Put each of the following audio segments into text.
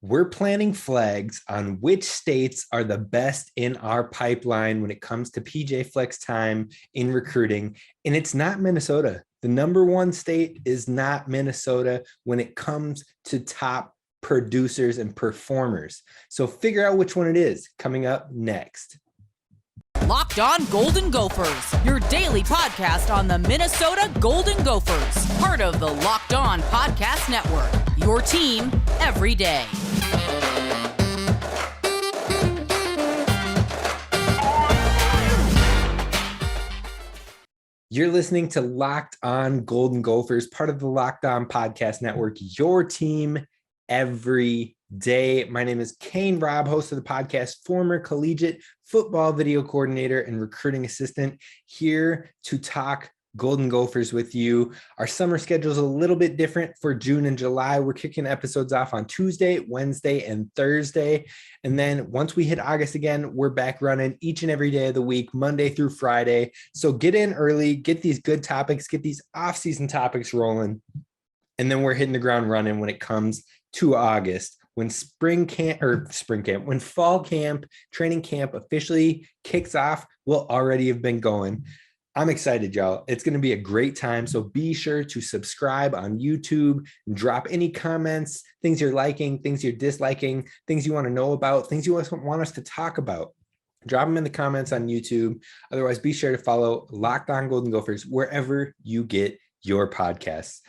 We're planting flags on which states are the best in our pipeline when it comes to PJ Fleck's time in recruiting. And it's not Minnesota. The number one state is not Minnesota when it comes to top producers and performers. So figure out which one it is coming up next. Locked On Golden Gophers, your daily podcast on the Minnesota Golden Gophers, part of the Locked On Podcast Network, your team every day. You're listening to Locked On Golden Gophers, part of the Locked On Podcast Network, your team every day. My name is Kane Rob, host of the podcast, former collegiate football video coordinator and recruiting assistant, here to talk Golden Gophers with you. Our summer schedule is a little bit different for June and July. We're kicking episodes off on Tuesday, Wednesday, and Thursday. And then once we hit August again, we're back running each and every day of the week, Monday through Friday. So get in early, get these good topics, get these off-season topics rolling. And then we're hitting the ground running when it comes to August, when when fall camp, training camp officially kicks off. We'll already have been going. I'm excited, y'all. It's going to be a great time. So be sure to subscribe on YouTube and drop any comments, things you're liking, things you're disliking, things you want to know about, things you want us to talk about. Drop them in the comments on YouTube. Otherwise, be sure to follow Locked On Golden Gophers wherever you get your podcasts.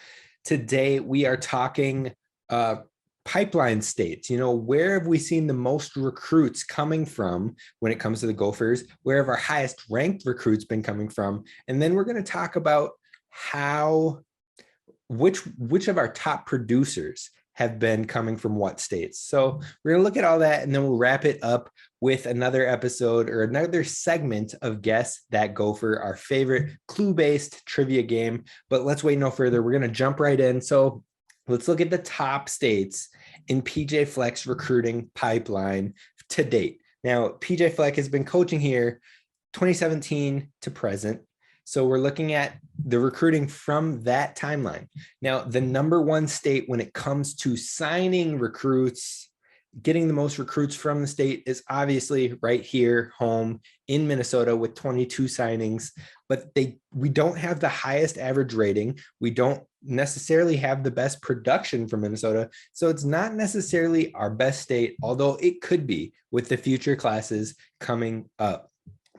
Today, we are talking pipeline states. Where have we seen the most recruits coming from when it comes to the Gophers? Where have our highest ranked recruits been coming from? And then we're going to talk about which of our top producers have been coming from what states. So we're going to look at all that, and then we'll wrap it up with another episode or another segment of Guess That Gopher, our favorite clue-based trivia game. But let's wait no further. We're going to jump right in. So let's look at the top states in PJ Fleck's recruiting pipeline to date. Now, PJ Fleck has been coaching here 2017 to present. So we're looking at the recruiting from that timeline. Now, the number one state when it comes to signing recruits, getting the most recruits from the state, is obviously right here, home in Minnesota with 22 signings. But we don't have the highest average rating. We don't necessarily have the best production from Minnesota. So it's not necessarily our best state, although it could be with the future classes coming up.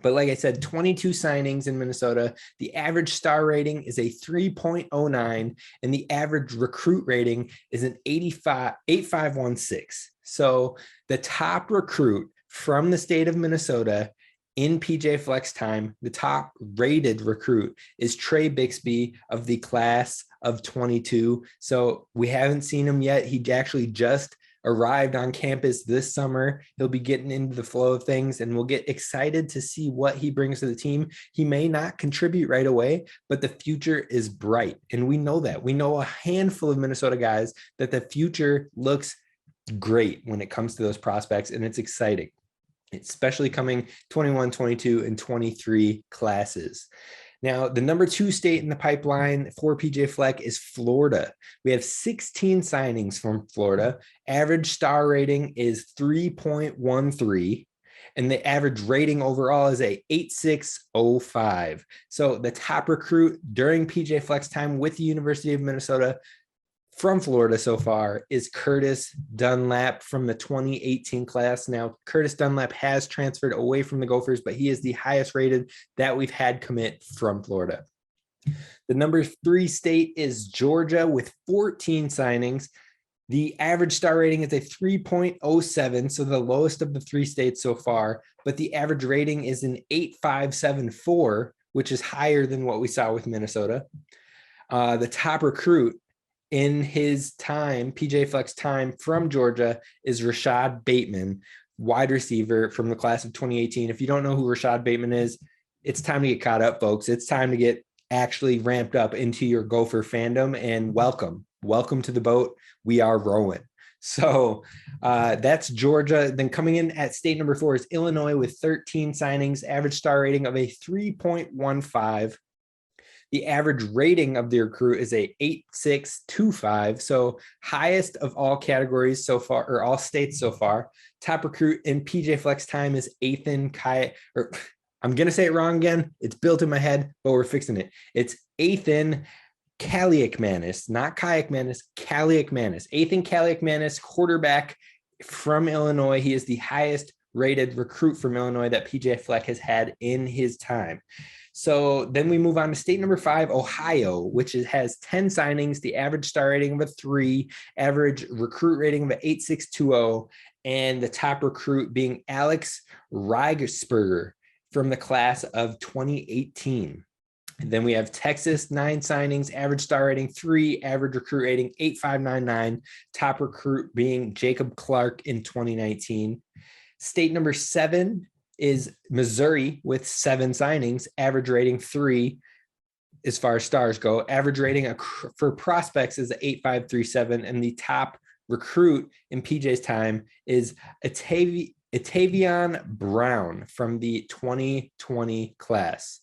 But like I said, 22 signings in Minnesota. The average star rating is a 3.09, and the average recruit rating is an 8516. So the top recruit from the state of Minnesota in PJ Fleck's time, the top rated recruit is Trey Bixby of the class of 22. So we haven't seen him yet. He actually just arrived on campus this summer. He'll be getting into the flow of things, and we'll get excited to see what he brings to the team. He may not contribute right away, but the future is bright. And we know that. We know a handful of Minnesota guys that the future looks great when it comes to those prospects, and it's exciting, especially coming 21, 22, and 23 classes. Now, the number two state in the pipeline for PJ Fleck is Florida. We have 16 signings from Florida. Average star rating is 3.13, and the average rating overall is a 8605. So the top recruit during PJ Fleck's time with the University of Minnesota from Florida so far is Curtis Dunlap from the 2018 class. Now, Curtis Dunlap has transferred away from the Gophers, but he is the highest rated that we've had commit from Florida. The number three state is Georgia with 14 signings. The average star rating is a 3.07, so the lowest of the three states so far, but the average rating is an 8574, which is higher than what we saw with Minnesota. The top recruit in his time, PJ Fleck's time from Georgia, is Rashad Bateman, wide receiver from the class of 2018. If you don't know who Rashad Bateman is, it's time to get caught up, folks. It's time to get actually ramped up into your Gopher fandom, and welcome to the boat. We are rowing. So that's Georgia. Then coming in at state number 4 is Illinois with 13 signings, average star rating of a 3.15. The average rating of the recruit is a 8.625. So highest of all categories so far, or all states so far. Top recruit in PJ Fleck's time is Ethan Kai, or I'm going to say it wrong again. It's built in my head, but we're fixing it. It's Ethan Kaliakmanis, not Kayakmanis, Kaliakmanis. Ethan Kaliakmanis, quarterback from Illinois. He is the highest rated recruit from Illinois that PJ Fleck has had in his time. So then we move on to state number 5, Ohio, which has 10 signings, the average star rating of a 3, average recruit rating of an 8.620, and the top recruit being Alex Reigersberger from the class of 2018. And then we have Texas, 9 signings, average star rating 3, average recruit rating 8.599, top recruit being Jacob Clark in 2019. State number 7 is Missouri with 7 signings, average rating 3 as far as stars go. Average rating for prospects is 8.537, and the top recruit in PJ's time is Atavion Brown from the 2020 class.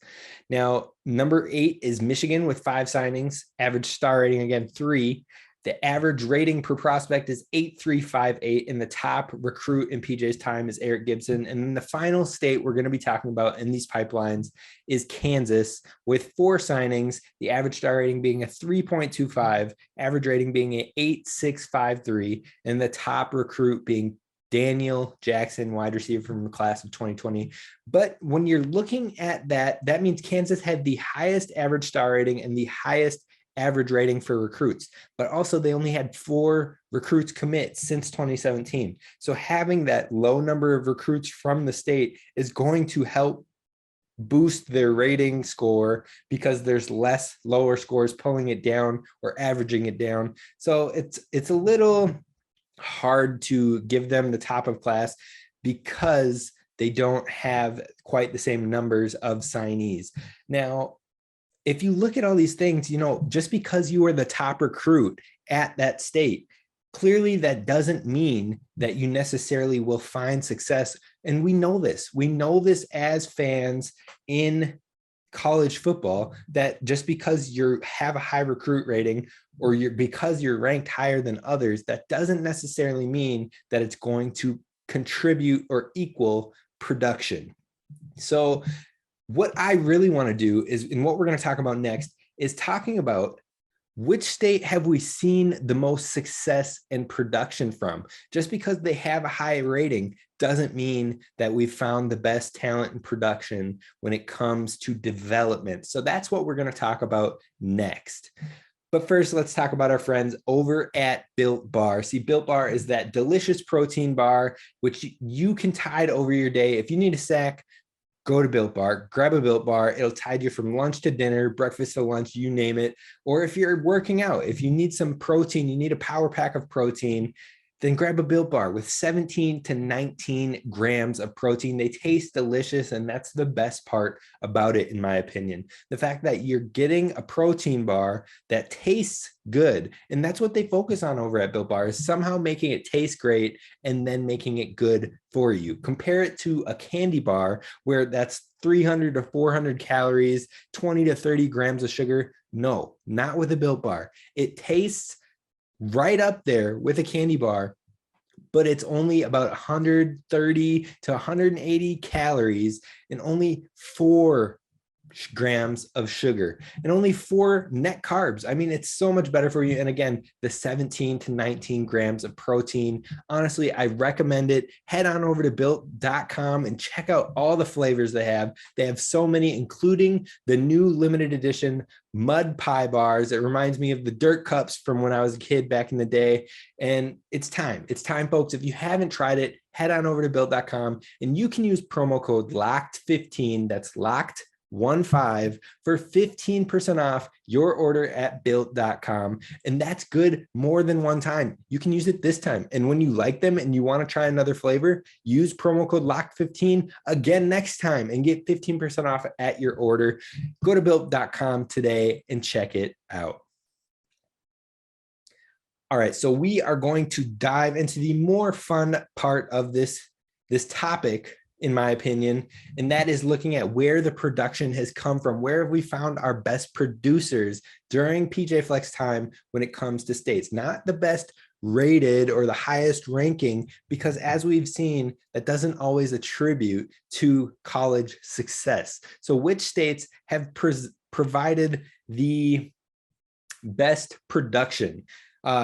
Now, number 8 is Michigan with 5 signings, average star rating again 3. The average rating per prospect is 8.358, and the top recruit in PJ's time is Eric Gibson. And then the final state we're going to be talking about in these pipelines is Kansas with 4 signings, the average star rating being a 3.25, average rating being an 8.653, and the top recruit being Daniel Jackson, wide receiver from the class of 2020. But when you're looking at that, that means Kansas had the highest average star rating and the highest average rating for recruits, but also they only had 4 recruits commit since 2017. So having that low number of recruits from the state is going to help boost their rating score because there's less lower scores pulling it down or averaging it down. So it's a little hard to give them the top of class because they don't have quite the same numbers of signees. Now, if you look at all these things, just because you are the top recruit at that state, clearly that doesn't mean that you necessarily will find success. And we know this. We know this as fans in college football, that just because you have a high recruit rating or because you're ranked higher than others, that doesn't necessarily mean that it's going to contribute or equal production. So what I really want to do is, and what we're going to talk about next, is talking about which state have we seen the most success and production from. Just because they have a high rating doesn't mean that we've found the best talent and production when it comes to development. So that's what we're going to talk about next. But first, let's talk about our friends over at Built Bar. See, Built Bar is that delicious protein bar, which you can tide over your day. If you need a snack, go to Built Bar, grab a Built Bar. It'll tide you from lunch to dinner, breakfast to lunch, you name it. Or if you're working out, if you need some protein, you need a power pack of protein, then grab a Built Bar with 17 to 19 grams of protein. They taste delicious, and that's the best part about it, in my opinion. The fact that you're getting a protein bar that tastes good, and that's what they focus on over at Built Bar, is somehow making it taste great and then making it good for you. Compare it to a candy bar where that's 300 to 400 calories, 20 to 30 grams of sugar. No, not with a Built Bar. It tastes right up there with a candy bar, but it's only about 130 to 180 calories and only 4 grams of sugar and only 4 net carbs. I mean, it's so much better for you. And again, the 17 to 19 grams of protein. Honestly, I recommend it. Head on over to built.com and check out all the flavors they have. They have so many, including the new limited edition mud pie bars. It reminds me of the dirt cups from when I was a kid back in the day. And it's time, folks. If you haven't tried it, head on over to built.com and you can use promo code LOCKED15. That's locked 15 for 15% off your order at built.com. And that's good more than one time. You can use it this time. And when you like them and you want to try another flavor, use promo code LOCKED15 again next time and get 15% off at your order. Go to built.com today and check it out. All right, so we are going to dive into the more fun part of this topic in my opinion, and that is looking at where the production has come from. Where have we found our best producers during PJ Fleck's time when it comes to states? Not the best rated or the highest ranking, because as we've seen, that doesn't always attribute to college success. So which states have provided the best production?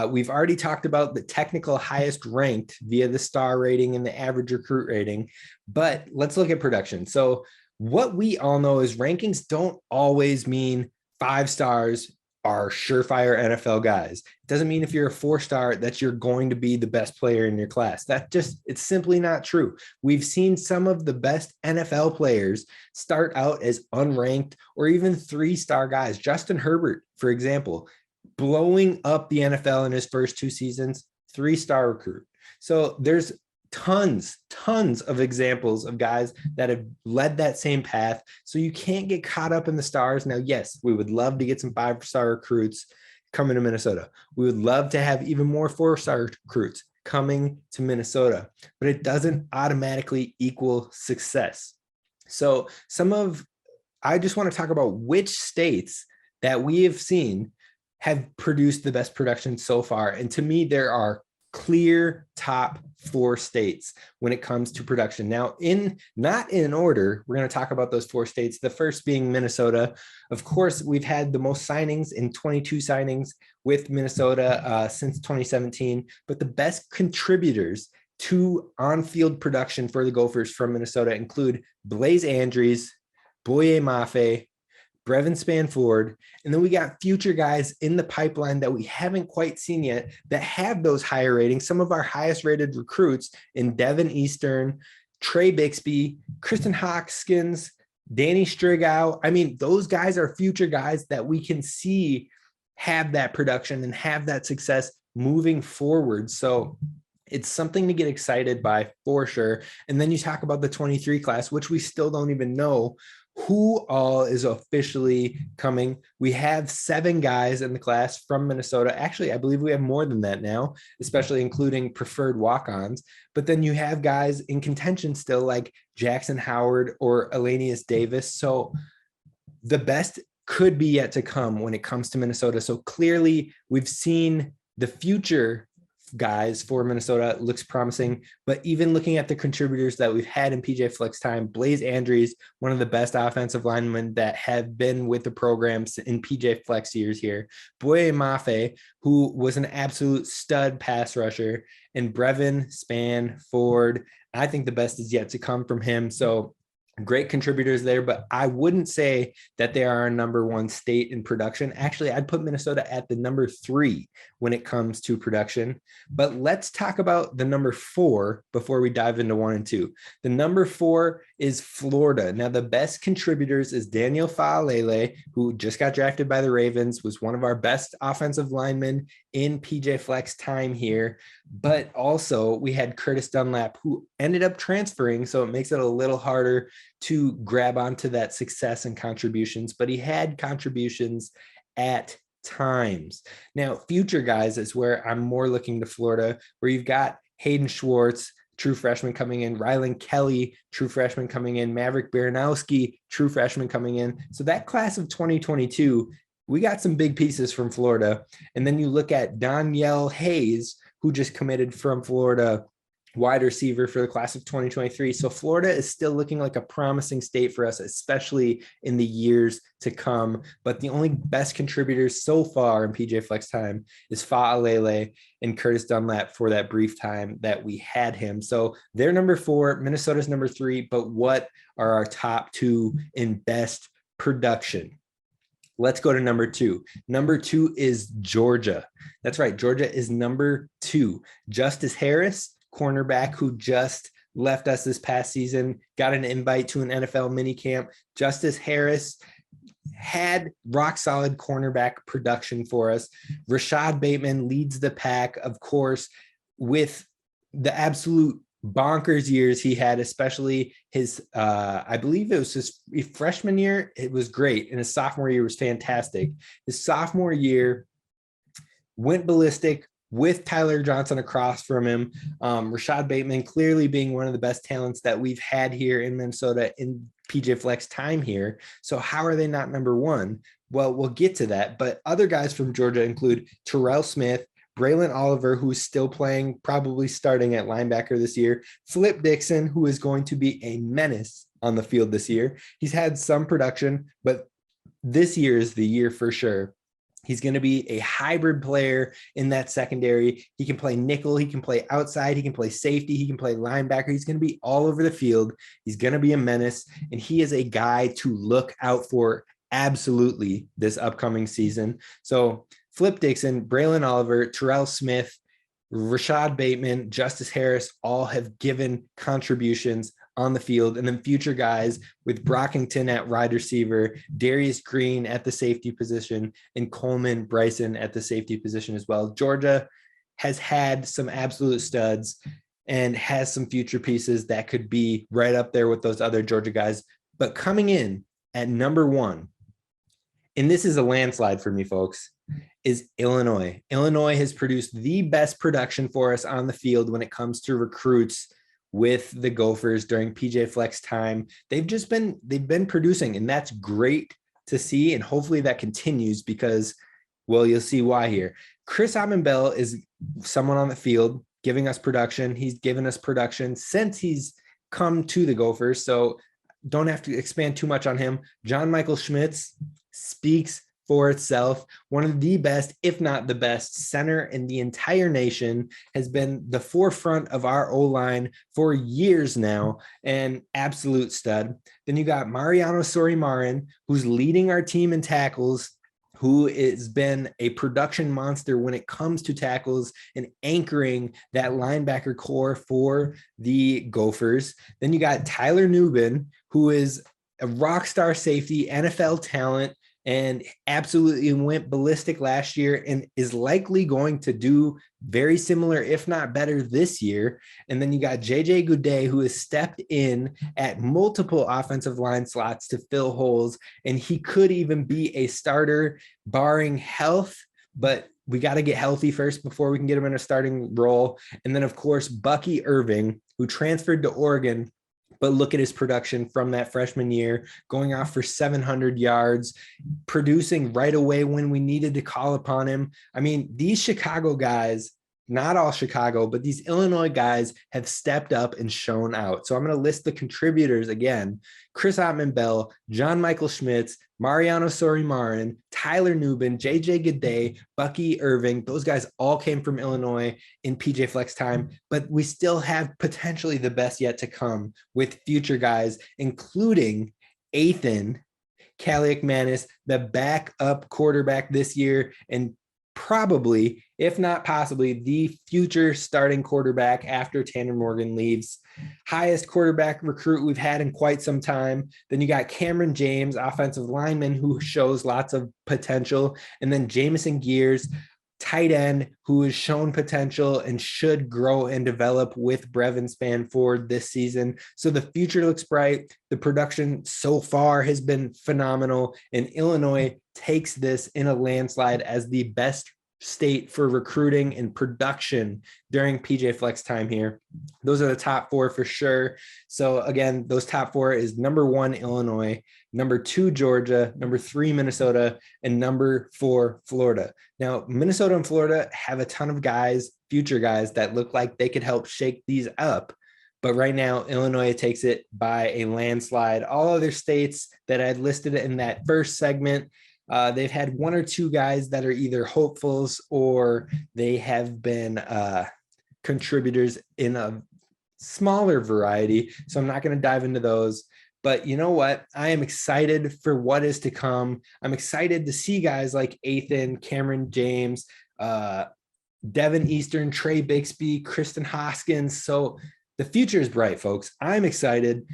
We've already talked about the technical highest ranked via the star rating and the average recruit rating, but let's look at production. So what we all know is rankings don't always mean 5 stars are surefire NFL guys. It doesn't mean if you're a 4-star that you're going to be the best player in your class. It's simply not true. We've seen some of the best NFL players start out as unranked or even 3-star guys. Justin Herbert, for example, blowing up the NFL in his first 2 seasons, 3-star recruit. So there's tons of examples of guys that have led that same path. So you can't get caught up in the stars. Now, yes, we would love to get some 5-star recruits coming to Minnesota. We would love to have even more 4-star recruits coming to Minnesota, but it doesn't automatically equal success. So I just want to talk about which states that we have seen have produced the best production so far. And to me, there are clear top 4 states when it comes to production. Now, not in order, we're going to talk about those 4 states. The first being Minnesota. Of course, we've had the most signings in 22 signings with Minnesota since 2017, but the best contributors to on-field production for the Gophers from Minnesota include Blaze Andrews, Boye Mafe, Brevin Spanford, and then we got future guys in the pipeline that we haven't quite seen yet that have those higher ratings. Some of our highest rated recruits in Devin Eastern, Trey Bixby, Kristen Hoskins, Danny Strigow. I mean, those guys are future guys that we can see have that production and have that success moving forward. So it's something to get excited by for sure. And then you talk about the 23 class, which we still don't even know who all is officially coming. We have 7 guys in the class from Minnesota. Actually, I believe we have more than that now, especially including preferred walk-ons. But then you have guys in contention still like Jackson Howard or Elanius Davis. So the best could be yet to come when it comes to Minnesota. So clearly we've seen the future guys for Minnesota looks promising, but even looking at the contributors that we've had in PJ Fleck's time, Blaze Andrews, one of the best offensive linemen that have been with the programs in PJ Fleck's years here, Boye Mafe, who was an absolute stud pass rusher, and Brevin Spanford. I think the best is yet to come from him. So great contributors there, but I wouldn't say that they are our number 1 state in production. Actually, I'd put Minnesota at the number 3 when it comes to production. But let's talk about the number 4 before we dive into 1 and 2. The number 4 is Florida. Now, the best contributors is Daniel Faalele, who just got drafted by the Ravens, was one of our best offensive linemen in PJ Fleck's time here. But also we had Curtis Dunlap, who ended up transferring, so it makes it a little harder to grab onto that success and contributions, but he had contributions at times. Now, future guys is where I'm more looking to Florida, where you've got Hayden Schwartz, true freshman coming in, Rylan Kelly, true freshman coming in, Maverick Baranowski, true freshman coming in. So that class of 2022, we got some big pieces from Florida. And then you look at Danielle Hayes, who just committed from Florida, wide receiver for the class of 2023. So Florida is still looking like a promising state for us, especially in the years to come. But the only best contributors so far in PJ Fleck's time is Faalele and Curtis Dunlap for that brief time that we had him. So they're number 4, Minnesota's number 3. But what are our top 2 in best production? Let's go to number 2. Number 2 is Georgia. That's right. Georgia is number 2. Justice Harris, cornerback who just left us this past season, got an invite to an NFL minicamp. Justice Harris had rock solid cornerback production for us. Rashad Bateman leads the pack, of course, with the absolute bonkers years he had, especially his, I believe it was his freshman year. It was great. And his sophomore year was fantastic. His sophomore year went ballistic, with Tyler Johnson across from him. Rashad Bateman clearly being one of the best talents that we've had here in Minnesota in PJ Fleck's time here. So how are they not number one? Well, we'll get to that. But other guys from Georgia include Terrell Smith, Braylon Oliver, who's still playing, probably starting at linebacker this year, Flip Dixon, who is going to be a menace on the field this year. He's had some production, but this year is the year for sure. He's going to be a hybrid player in that secondary. He can play nickel. He can play outside. He can play safety. He can play linebacker. He's going to be all over the field. He's going to be a menace, and he is a guy to look out for absolutely this upcoming season. So Flip Dixon, Braylon Oliver, Terrell Smith, Rashad Bateman, Justice Harris all have given contributions on the field, and then future guys with Brockington at wide receiver, Darius Green at the safety position, and Coleman Bryson at the safety position as well. Georgia has had some absolute studs and has some future pieces that could be right up there with those other Georgia guys. But coming in at number one, and this is a landslide for me, folks, is Illinois. Illinois has produced the best production for us on the field when it comes to recruits with the Gophers during PJ Fleck's time. They've been producing, and that's great to see. And hopefully that continues because, well, you'll see why here. Chris Bell is someone on the field giving us production. He's given us production since he's come to the Gophers. So don't have to expand too much on him. John Michael Schmitz speaks for itself. One of the best, if not the best, center in the entire nation, has been the forefront of our O-line for years now, and absolute stud. Then you got Mariano Sori-Marin, who's leading our team in tackles, who has been a production monster when it comes to tackles and anchoring that linebacker core for the Gophers. Then you got Tyler Nubin, who is a rock star safety, NFL talent, and absolutely went ballistic last year and is likely going to do very similar, if not better, this year. And then you got JJ Goudet, who has stepped in at multiple offensive line slots to fill holes, and he could even be a starter barring health, but we got to get healthy first before we can get him in a starting role. And then, of course, Bucky Irving, who transferred to Oregon, but look at his production from that freshman year, going off for 700 yards, producing right away when we needed to call upon him. I mean, these Chicago guys, not all Chicago, but these Illinois guys have stepped up and shown out. So I'm going to list the contributors again: Chris Bell, John Michael Schmitz, Mariano Sori-Marin, Tyler Nubin, JJ Goudet, Bucky Irving. Those guys all came from Illinois in PJ Fleck's time, but we still have potentially the best yet to come with future guys, including Ethan Kaliak-Manis, the backup quarterback this year, and probably, if not possibly, the future starting quarterback after Tanner Morgan leaves. Highest quarterback recruit we've had in quite some time. Then you got Cameron James, offensive lineman, who shows lots of potential. And then Jamison Gears, tight end, who has shown potential and should grow and develop with Brevin Spanford this season. So the future looks bright. The production so far has been phenomenal, and Illinois takes this in a landslide as the best state for recruiting and production during PJ Fleck's time here. Those are the top four for sure. So again, those top four is number one, Illinois, number two, Georgia, number three, Minnesota, and number four, Florida. Now, Minnesota and Florida have a ton of guys, future guys, that look like they could help shake these up. But right now, Illinois takes it by a landslide. All other states that I listed in that first segment, they've had one or two guys that are either hopefuls or they have been contributors in a smaller variety. So I'm not going to dive into those. But you know what? I am excited for what is to come. I'm excited to see guys like Ethan, Cameron James, Devin Eastern, Trey Bixby, Kristen Hoskins. So the future is bright, folks. I'm excited.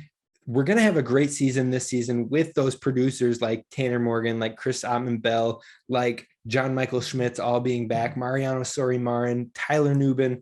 We're going to have a great season this season with those producers like Tanner Morgan, like Chris Bell, like John Michael Schmitz all being back, Mariano Sori-Marin, Tyler Nubin.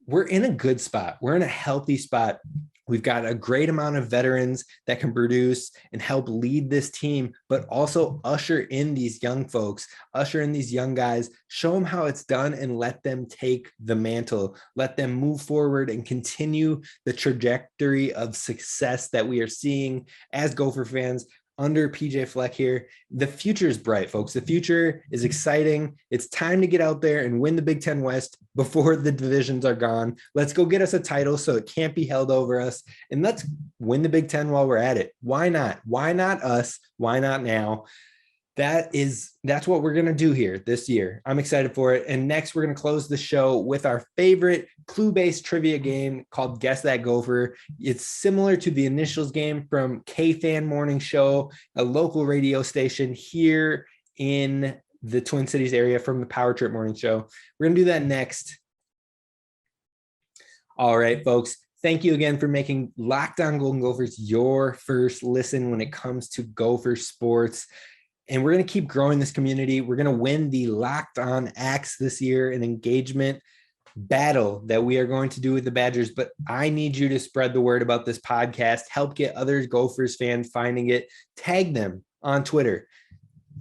We're in a good spot. We're in a healthy spot. We've got a great amount of veterans that can produce and help lead this team, but also usher in these young folks, usher in these young guys, show them how it's done and let them take the mantle, let them move forward and continue the trajectory of success that we are seeing as Gopher fans under PJ Fleck here. The future is bright, folks. The future is exciting. It's time to get out there and win the Big Ten West before the divisions are gone. Let's go get us a title so it can't be held over us. And let's win the Big Ten while we're at it. Why not? Why not us? Why not now? That's what we're going to do here this year. I'm excited for it. And next, we're going to close the show with our favorite clue-based trivia game called Guess That Gopher. It's similar to the initials game from K-Fan Morning Show, a local radio station here in the Twin Cities area from the Power Trip Morning Show. We're going to do that next. All right, folks. Thank you again for making Locked On Golden Gophers your first listen when it comes to Gopher sports. And we're going to keep growing this community. We're going to win the Locked On Axe this year, an engagement battle that we are going to do with the Badgers. But I need you to spread the word about this podcast, help get other Gophers fans finding it, tag them on Twitter,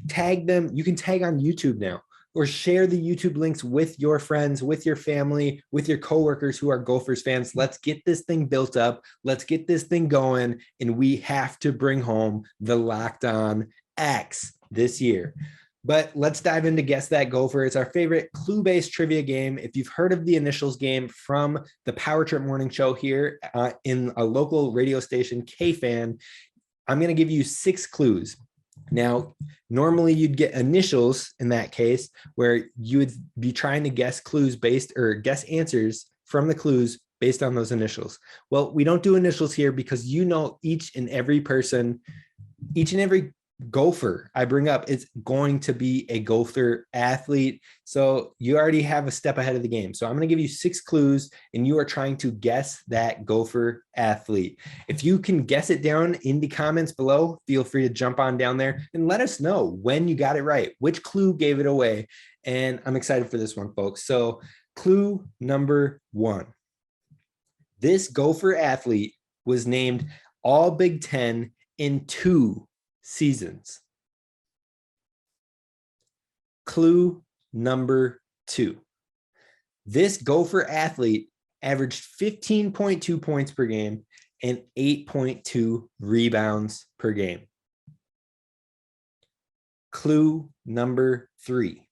tag them. You can tag on YouTube now, or share the YouTube links with your friends, with your family, with your coworkers who are Gophers fans. Let's get this thing built up. Let's get this thing going. And we have to bring home the Locked On Axe this year. But let's dive into Guess That Gopher. It's our favorite clue-based trivia game. If you've heard of the initials game from the Power Trip Morning Show here in a local radio station, K-Fan, I'm going to give you 6 clues. Now, normally you'd get initials in that case, where you would be trying to guess clues guess answers from the clues based on those initials. Well, we don't do initials here because each and every Gopher I bring up is going to be a Gopher athlete. So you already have a step ahead of the game. So I'm going to give you 6 clues and you are trying to guess that Gopher athlete. If you can guess it down in the comments below, feel free to jump on down there and let us know when you got it right, which clue gave it away. And I'm excited for this one, folks. So clue number 1. This Gopher athlete was named All Big Ten in 2 seasons. Clue number 2. This Gopher athlete averaged 15.2 points per game and 8.2 rebounds per game. Clue number 3.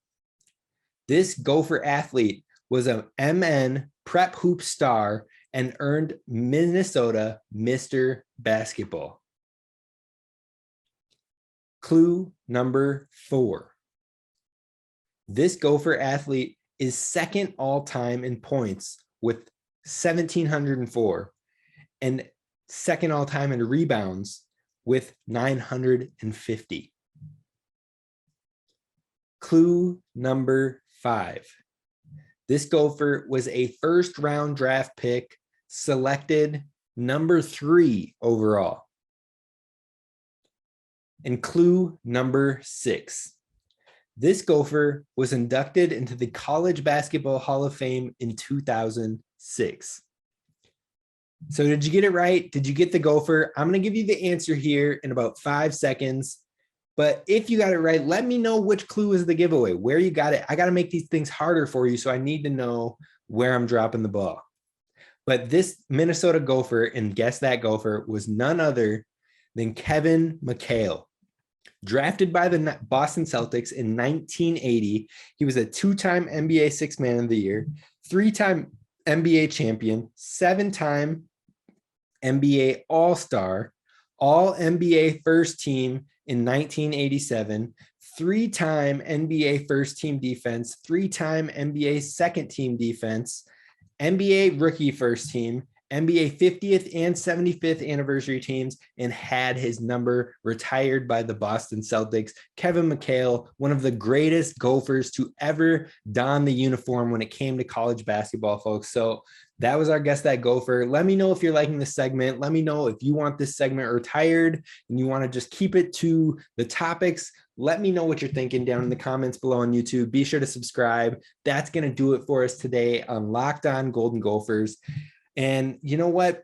This Gopher athlete was an MN prep hoop star and earned Minnesota Mr. Basketball. Clue number 4. This Gopher athlete is second all-time in points with 1,704 and second all-time in rebounds with 950. Clue number 5. This Gopher was a first-round draft pick, selected number 3 overall. And clue number 6. This Gopher was inducted into the College Basketball Hall of Fame in 2006. So did you get it right? Did you get the Gopher? I'm going to give you the answer here in about 5 seconds. But if you got it right, let me know which clue is the giveaway, where you got it. I got to make these things harder for you, so I need to know where I'm dropping the ball. But this Minnesota Gopher and Guess That Gopher was none other than Kevin McHale. Drafted by the Boston Celtics in 1980, he was a 2-time NBA Sixth Man of the Year, 3-time NBA champion, 7-time NBA All-Star, All-NBA First Team in 1987, 3-time NBA First Team Defense, 3-time NBA Second Team Defense, NBA Rookie First Team, NBA 50th and 75th anniversary teams, and had his number retired by the Boston Celtics. Kevin McHale, one of the greatest Gophers to ever don the uniform when it came to college basketball, folks. So that was our Guess That Gopher. Let me know if you're liking this segment. Let me know if you want this segment retired and you want to just keep it to the topics. Let me know what you're thinking down in the comments below on YouTube. Be sure to subscribe. That's going to do it for us today on Locked On Golden Gophers. And you know what?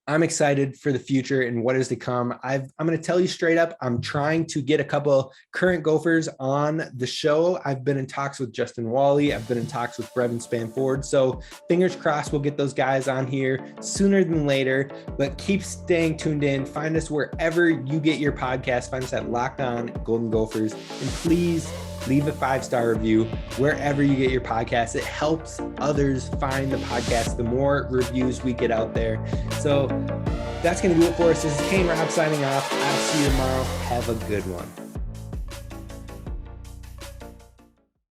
I'm excited for the future and what is to come. I'm going to tell you straight up, I'm trying to get a couple current Gophers on the show. I've been in talks with Justin Wally. I've been in talks with Brevin Spanford. So fingers crossed we'll get those guys on here sooner than later, but keep staying tuned in. Find us wherever you get your podcast. Find us at Locked On Golden Gophers. And please leave a 5-star review wherever you get your podcast. It helps others find the podcast the more reviews we get out there. So that's going to do it for us. This is Kane Rob signing off. I'll see you tomorrow. Have a good one.